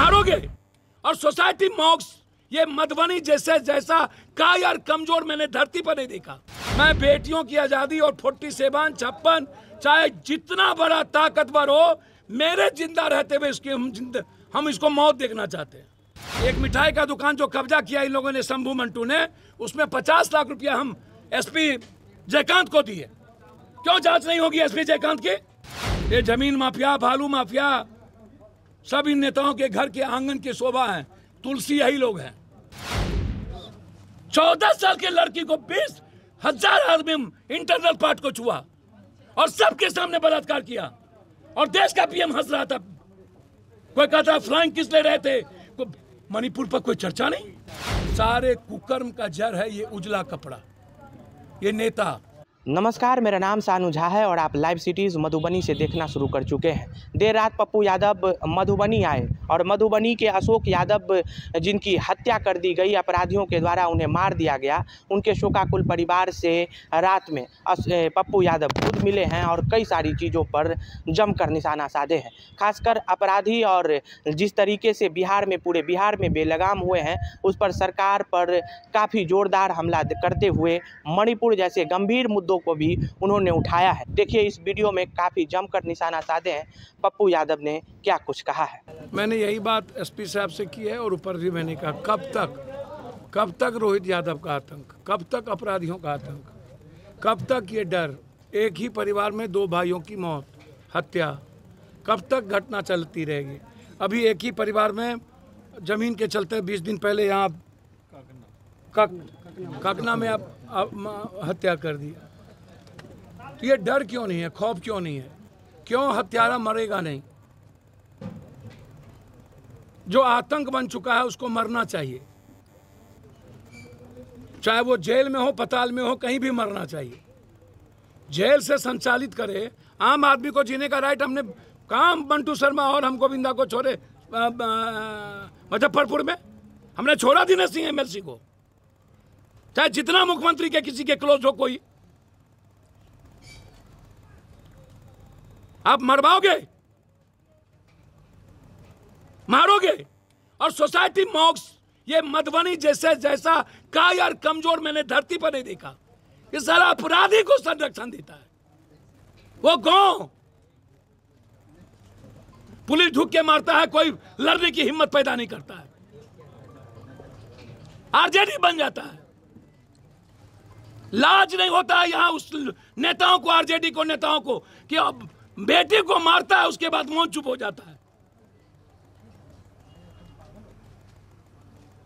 मारोगे। और सोसाइटी मॉक्स, ये मधुबनी जैसा कायर कमजोर मैंने धरती पर नहीं देखा। मैं बेटियों की आजादी और 47, 56 चाहे जितना बड़ा ताकतवर हो, मेरे जिंदा रहते हुए हम इसको मौत देखना चाहते हैं। एक मिठाई का दुकान जो कब्जा किया इन लोगों ने, शंभू मंटू ने, उसमें 50 लाख रुपया हम एसपी जयकांत को दिए। क्यों जांच नहीं होगी एसपी जयकांत की? ये जमीन माफिया, बालू माफिया, सब इन नेताओं के घर के आंगन की शोभा है। तुलसी यही लोग हैं। 14 साल के लड़की को 20,000 आदमी इंटरनल पार्ट को छुआ और सबके सामने बलात्कार किया, और देश का पीएम हंस रहा था। कोई कहता फ्लाइंग किस ले रहे थे, मणिपुर पर कोई चर्चा नहीं। सारे कुकर्म का जड़ है ये उजला कपड़ा, ये नेता। नमस्कार, मेरा नाम सानू झा है और आप लाइव सिटीज़ मधुबनी से देखना शुरू कर चुके हैं। देर रात पप्पू यादव मधुबनी आए और मधुबनी के अशोक यादव, जिनकी हत्या कर दी गई अपराधियों के द्वारा, उन्हें मार दिया गया, उनके शोकाकुल परिवार से रात में पप्पू यादव खुद मिले हैं और कई सारी चीज़ों पर जमकर निशाना साधे हैं। खासकर अपराधी और जिस तरीके से पूरे बिहार में बेलगाम हुए हैं, उस पर सरकार पर काफ़ी ज़ोरदार हमला करते हुए मणिपुर जैसे गंभीर मुद्दों को भी उन्होंने उठाया है। देखिए इस वीडियो में काफ़ी जमकर निशाना साधे हैं पप्पू यादव ने क्या कुछ कहा है। मैंने यही बात एसपी साहब से की है और ऊपर भी मैंने कहा, कब तक रोहित यादव का आतंक, कब तक अपराधियों का आतंक, कब तक ये डर, एक ही परिवार में 2 भाइयों की मौत, हत्या, कब तक घटना चलती रहेगी। अभी एक ही परिवार में जमीन के चलते 20 दिन पहले यहाँ काकना में हत्या कर दिया। तो ये डर क्यों नहीं है, खौफ क्यों नहीं है? क्यों हत्यारा मरेगा नहीं? जो आतंक बन चुका है उसको मरना चाहिए, चाहे वो जेल में हो, पताल में हो, कहीं भी मरना चाहिए। जेल से संचालित करे, आम आदमी को जीने का राइट हमने कहा। मंटू शर्मा और हम गोविंदा को छोड़े मुजफ्फरपुर में, हमने छोड़ा दिनेश सिंह एमएलसी को। चाहे जितना मुख्यमंत्री के किसी के क्लोज हो कोई, आप मरवाओगे, मारोगे। और सोसाइटी मॉक्स, ये मधुबनी जैसा कायर कमजोर मैंने धरती पर नहीं देखा। ये सारा अपराधी को संरक्षण देता है। वो कौन? पुलिस ढूक के मारता है, कोई लड़ने की हिम्मत पैदा नहीं करता है, आरजेडी बन जाता है। लाज नहीं होता है यहां उस नेताओं को, आरजेडी को, नेताओं को, कि अब बेटी को मारता है उसके बाद मुंह चुप हो जाता है।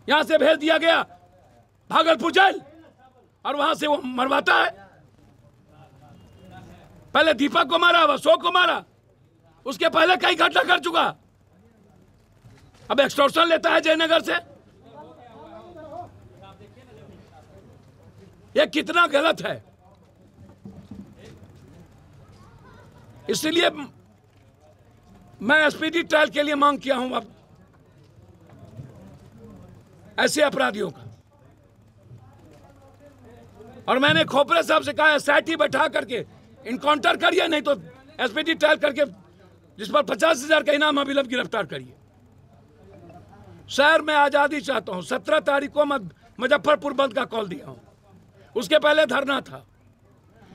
यहां से भेज दिया गया भागलपुर जेल और वहां से वो मरवाता है। पहले दीपक को मारा, अशोक को मारा, उसके पहले कई घटना कर चुका। अब एक्सटॉर्शन लेता है जयनगर से। ये कितना गलत है। इसलिए मैं एसपीडी ट्रायल के लिए मांग किया हूं अब ऐसे अपराधियों का। और मैंने खोपरे साहब से कहा एसआईटी बैठा करके इनकाउंटर करिए, नहीं तो एसपीडी ट्रायल करके जिस पर 50,000 का इनाम अभिलंब गिरफ्तार करिए। शहर में आजादी चाहता हूं। 17 तारीख को मैं मुजफ्फरपुर बंद का कॉल दिया हूं, उसके पहले धरना था।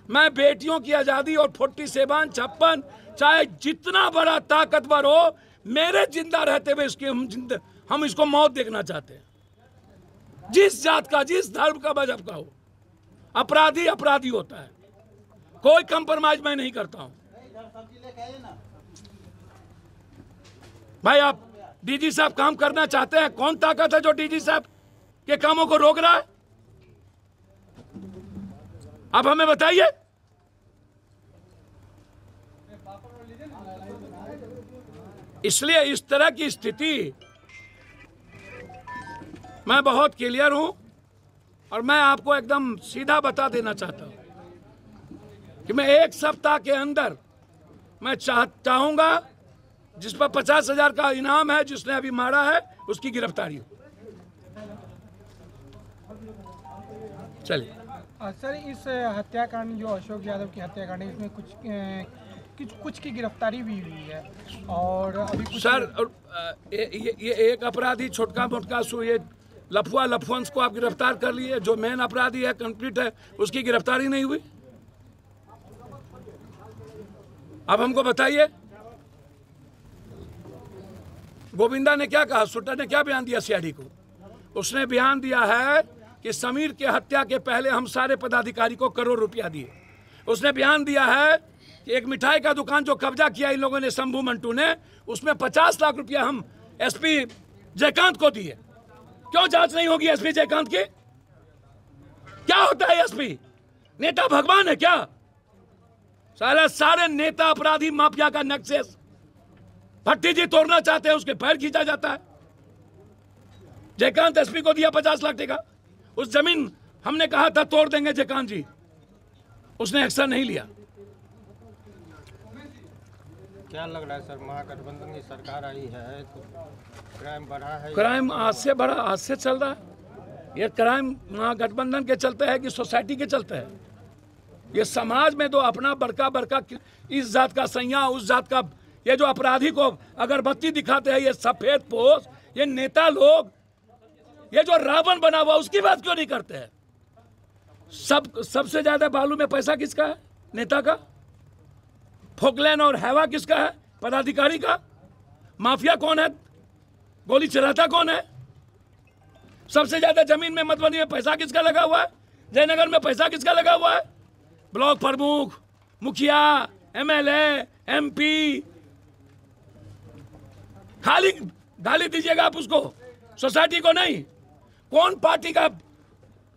मैं बेटियों की आजादी और 47, 56 चाहे जितना बड़ा ताकतवर हो, मेरे जिंदा रहते हुए हम इसको मौत देखना चाहते हैं। जिस जात का, जिस धर्म का, मजहब का हो, अपराधी अपराधी होता है। कोई कंप्रोमाइज मैं नहीं करता हूं। भाई आप डीजी साहब काम करना चाहते हैं, कौन ताकत है जो डीजी साहब के कामों को रोक रहा है? आप हमें बताइए। इसलिए इस तरह की स्थिति मैं बहुत क्लियर हूं और मैं आपको एकदम सीधा बता देना चाहता हूं कि मैं 1 सप्ताह के अंदर मैं चाहूंगा जिस पर 50,000 का इनाम है, जिसने अभी मारा है, उसकी गिरफ्तारी हो। चलिए। सर, इस हत्याकांड जो अशोक यादव की हत्याकांड है, इसमें कुछ की गिरफ्तारी भी हुई है और अभी कुछ सर ये एक अपराधी छोटका मोटका ये लफुआंस को आप गिरफ्तार कर लिए, जो मेन अपराधी है कंप्लीट है उसकी गिरफ्तारी नहीं हुई। अब हमको बताइए गोविंदा ने क्या कहा, सुट्टा ने क्या बयान दिया सीआईडी को? उसने बयान दिया है कि समीर के हत्या के पहले हम सारे पदाधिकारी को करोड़ रुपया दिए। उसने बयान दिया है कि एक मिठाई का दुकान जो कब्जा किया इन लोगों ने, शंभू मंटू ने, उसमें 50 लाख रुपया हम एसपी जयकांत को दिए। क्यों जांच नहीं होगी एसपी जयकांत की? क्या होता है एसपी? नेता भगवान है क्या? सारे नेता अपराधी माफिया का नक्शेस भट्टी जी तोड़ना चाहते हैं, उसके पैर खींचा जाता है। जयकांत एसपी को दिया 50 लाख टका। उस जमीन हमने कहा था तोड़ देंगे जयकांत जी, उसने एक्शन नहीं लिया। क्या लग रहा है सर, महागठबंधन की सरकार आई है तो क्राइम बढ़ा है? क्राइम आज से चल रहा है। ये क्राइम महागठबंधन के चलते है कि सोसाइटी के चलते है? ये समाज में तो अपना बड़का इस जात का सैया उस जात का, ये जो अपराधी को अगरबत्ती दिखाते हैं, ये सफेद पोश, ये नेता लोग, ये जो रावण बना हुआ उसकी बात क्यों नहीं करते हैं? सबसे ज्यादा बालू में पैसा किसका है? नेता का। फोकलैन और हैवा किसका है? पदाधिकारी का। माफिया कौन है? गोली चलाता कौन है? सबसे ज्यादा जमीन में मधुबनी में पैसा किसका लगा हुआ है? जयनगर में पैसा किसका लगा हुआ है? ब्लॉक प्रमुख, मुखिया, एमएलए, एमपी। खाली गाली दीजिएगा आप उसको, सोसाइटी को नहीं। कौन पार्टी का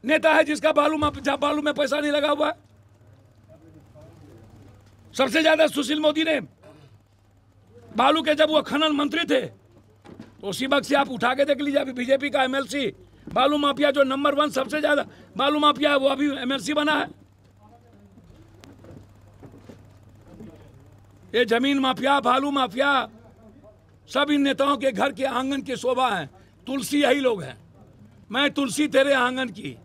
नेता है जिसका बालू में पैसा नहीं लगा हुआ है? सबसे ज्यादा सुशील मोदी ने बालू के, जब वो खनन मंत्री थे, तो उसी वक्त से आप उठा के देख लीजिए। अभी बीजेपी का एमएलसी बालू माफिया जो नंबर 1 सबसे ज्यादा बालू माफिया है, वो अभी एमएलसी बना है। ये जमीन माफिया, बालू माफिया, सब इन नेताओं के घर के आंगन की शोभा है। तुलसी यही लोग हैं। मैं तुलसी तेरे आंगन की।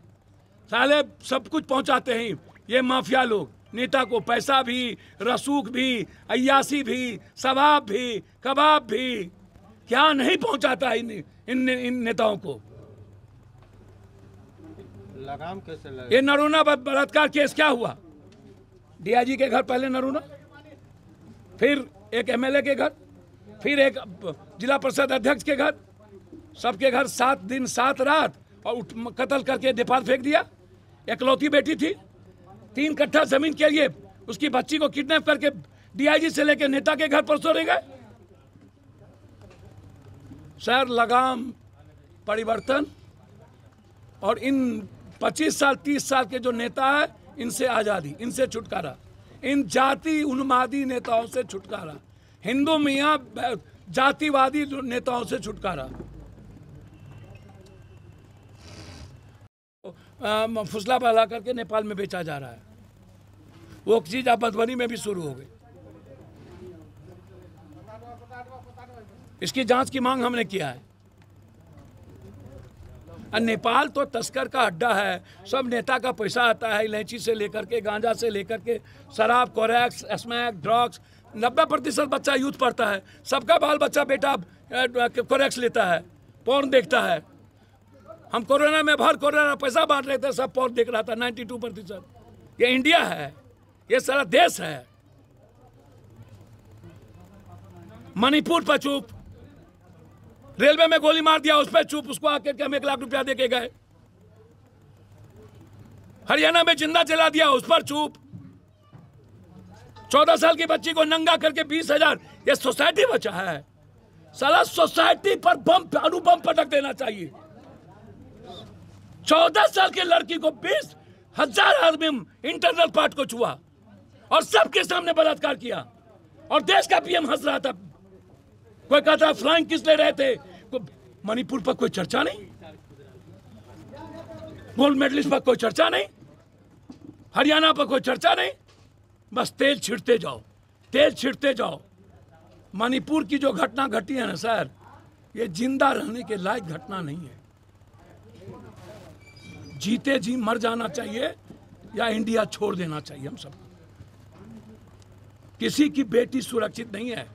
साले सब कुछ पहुंचाते हैं ये माफिया लोग। नेता को पैसा भी, रसूख भी, अय्यासी भी, शबाब भी, कबाब भी, क्या नहीं पहुंचाता है इन नेताओं को। लगाम कैसे लगे? ये नरूना बलात्कार केस क्या हुआ? डीआईजी के घर पहले नरूना, फिर एक एमएलए के घर, फिर एक जिला परिषद अध्यक्ष के घर, सबके घर 7 दिन 7 रात, और कत्ल करके नेपाल फेंक दिया। एकलौती बेटी थी, 3 कट्ठा जमीन के लिए उसकी बच्ची को किडनैप करके डीआईजी से लेकर नेता के घर पर सोरे गए। सर, लगाम परिवर्तन, और इन 25 साल 30 साल के जो नेता है, इनसे आज़ादी, इनसे छुटकारा, इन जाति उन्मादी नेताओं से छुटकारा, हिंदू मियाँ जातिवादी नेताओं से छुटकारा। फुसला बहला करके नेपाल में बेचा जा रहा है। वो चीज अब मधुबनी में भी शुरू हो गई। इसकी जांच की मांग हमने किया है। नेपाल तो तस्कर का अड्डा है। सब नेता का पैसा आता है, इलायची से लेकर के, गांजा से लेकर के, शराब, कोरेक्स, स्मैक, ड्रग्स। 90% बच्चा यूथ पढ़ता है, सबका बाल बच्चा बेटा कोरेक्स लेता है, पॉर्न देखता है। हम कोरोना में भर कोरोना पैसा बांट रहे थे, सब पॉर्न देख रहा था। 92%। ये इंडिया है, ये सारा देश है। मणिपुर पर चुप, रेलवे में गोली मार दिया उस पर चुप, उसको आके हम 1 लाख रुपया देके गए। हरियाणा में जिंदा जला दिया, उस पर चुप। 14 साल की बच्ची को नंगा करके 20,000, ये सोसाइटी बचा है। साला सोसाइटी पर बम, अणुबम पटक देना चाहिए। 14 साल की लड़की को 20,000 आदमी इंटरनल पार्ट को छुआ और सबके सामने बलात्कार किया, और देश का पीएम हंस रहा था। कोई कहता फ्लाइंग किस ले रहे थे? मणिपुर पर कोई चर्चा नहीं, गोल्ड मेडलिस्ट पर कोई चर्चा नहीं, हरियाणा पर कोई चर्चा नहीं। बस तेल छिड़ते जाओ, तेल छिड़ते जाओ। मणिपुर की जो घटना घटी है ना सर, ये जिंदा रहने के लायक घटना नहीं है। जीते जी मर जाना चाहिए, या इंडिया छोड़ देना चाहिए हम सबको। किसी की बेटी सुरक्षित नहीं है।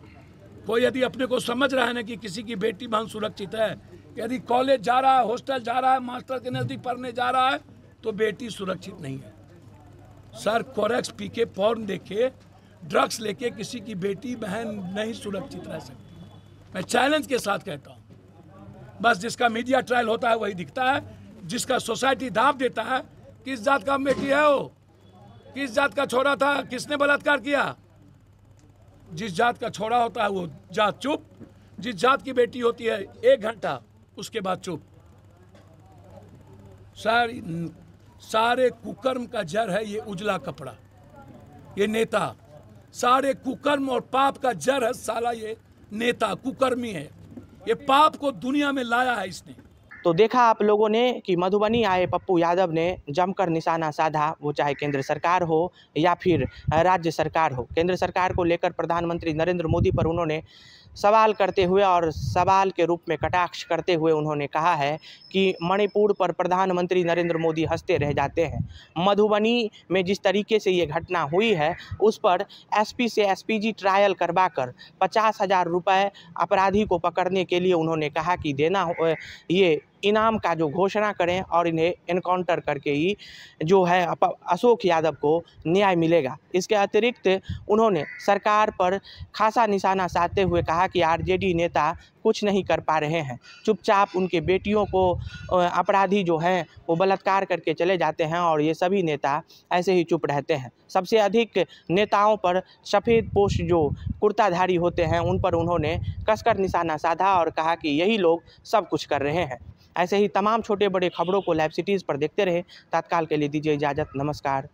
कोई यदि अपने को समझ रहा है ना कि किसी की बेटी बहन सुरक्षित है, यदि कॉलेज जा रहा है, हॉस्टल जा रहा है, मास्टर के नज़दीक पढ़ने जा रहा है, तो बेटी सुरक्षित नहीं है। सर, कोरेक्स पी के, पॉर्न देखे, ड्रग्स लेके किसी की बेटी बहन नहीं सुरक्षित रह सकती। मैं चैलेंज के साथ कहता हूँ, बस जिसका मीडिया ट्रायल होता है वही दिखता है, जिसका सोसाइटी दाब देता है, किस जात का बेटी है वो, किस जात का छोरा था, किसने बलात्कार किया। जिस जात का छोरा होता है वो जात चुप, जिस जात की बेटी होती है 1 घंटा उसके बाद चुप। सर, सारे कुकर्म का जड़ है ये उजला कपड़ा, ये नेता। सारे कुकर्म और पाप का जड़ है साला ये नेता, कुकर्मी है। ये पाप को दुनिया में लाया है इसने। तो देखा आप लोगों ने कि मधुबनी आए पप्पू यादव ने जमकर निशाना साधा, वो चाहे केंद्र सरकार हो या फिर राज्य सरकार हो। केंद्र सरकार को लेकर प्रधानमंत्री नरेंद्र मोदी पर उन्होंने सवाल करते हुए और सवाल के रूप में कटाक्ष करते हुए उन्होंने कहा है कि मणिपुर पर प्रधानमंत्री नरेंद्र मोदी हंसते रह जाते हैं। मधुबनी में जिस तरीके से ये घटना हुई है उस पर एसपी से एसपीजी ट्रायल करवाकर 50,000 रुपये अपराधी को पकड़ने के लिए उन्होंने कहा कि देना ये इनाम का जो घोषणा करें और इन्हें एनकाउंटर करके ही जो है अशोक यादव को न्याय मिलेगा। इसके अतिरिक्त उन्होंने सरकार पर खासा निशाना साधते हुए कहा कि आरजेडी नेता कुछ नहीं कर पा रहे हैं, चुपचाप उनके बेटियों को अपराधी जो हैं वो बलात्कार करके चले जाते हैं और ये सभी नेता ऐसे ही चुप रहते हैं। सबसे अधिक नेताओं पर सफ़ेद पोश जो कुर्ताधारी होते हैं उन पर उन्होंने कसकर निशाना साधा और कहा कि यही लोग सब कुछ कर रहे हैं। ऐसे ही तमाम छोटे बड़े खबरों को लाइव सिटीज़ पर देखते रहे। तत्काल के लिए दीजिए इजाज़त। नमस्कार।